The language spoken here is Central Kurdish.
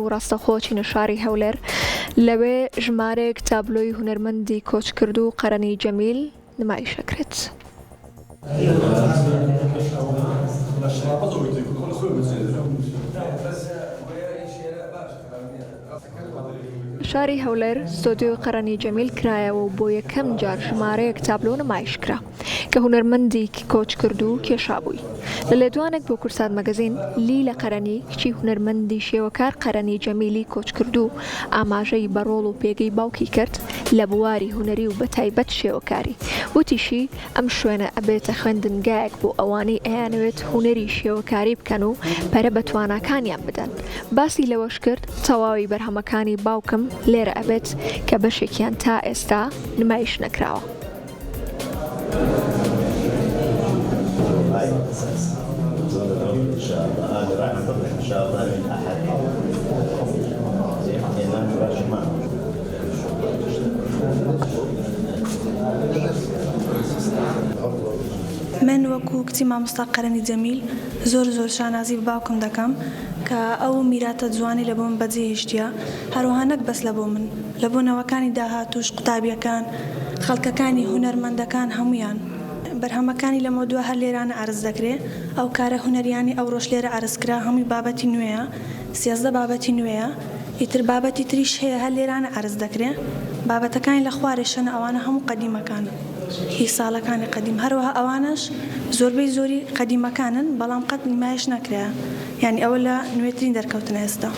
و ڕاستەخۆچینە شاری هەولێر لەوێ ژمارەیەک تابلۆی هونەرمەندی کۆچکرد و قەرەنی جەمیل نمایشەکرێت. شاری هەولێر ستۆدیۆی قەرەنی جەمیل کرایەوە و بۆ یەکەم جار ژمارەیەک تابلۆ نمایشکرا کە هونەرمەندی کۆچکرد و کێشابووی. لە لێدوانێک بۆ کورسات مەگەزین لیلە قەرەنی کچی هونەرمەندی شێوەکار قەرەنی جەمیلی کۆچکرد و ئاماژەی بەڕۆڵ و پێگەی باوکی کرد لە بواری هونەری و بەتایبەت شێوەکاری. وتیشی ئەم شوێنە ئەبێتە خوێندنگایەک بۆ ئەوانەی ئەیانەوێت هونەری شێوەکاری بکەن و پەرە بە تواناکانیان بدەن. باسی لەوەش کرد تەواوی بەرهەمەکانی باوکم لێرە ئەبێت کە بەشێکیان تا ئێستا نمایش نەکراوە. من وەکو کچی مامۆستا قەرەنی جەمیل زۆر شانازی بە باوکم دەکەم کە ئەو میراتە جوانی لە بۆ من بەجێهێشتیە، هەروەها نەک بەس لە بۆ من، لە بۆ نەوەکانی داهاتووش، قوتابیەکان، خەڵکەکانی هونەرمەندەکان هەمویان. بەرهەمەکانی لە مۆدووە هەر لێرانە ئارز دەکرێت. ئەو کارە هونەریانی ئەو ڕۆژ لێرە ئارزکرا هەمووی بابەتی نوێیە، 13 بابەتی نوێیە، ئیتر بابەتی تریش هەیە هەر لێرانە ئارز دەکرێت. بابەتەکانی لە خوارێشەنە ئەوانە هەموو قەدیمەکانن، هی ساڵەکانی قەدیم، هەروەها ئەوانش زۆربەی زۆری قەدیمەکانن بەڵام قەت نمایش نەکرا، یعنی ئەوە لە نوێترین دەرکەوتنە ئێستا.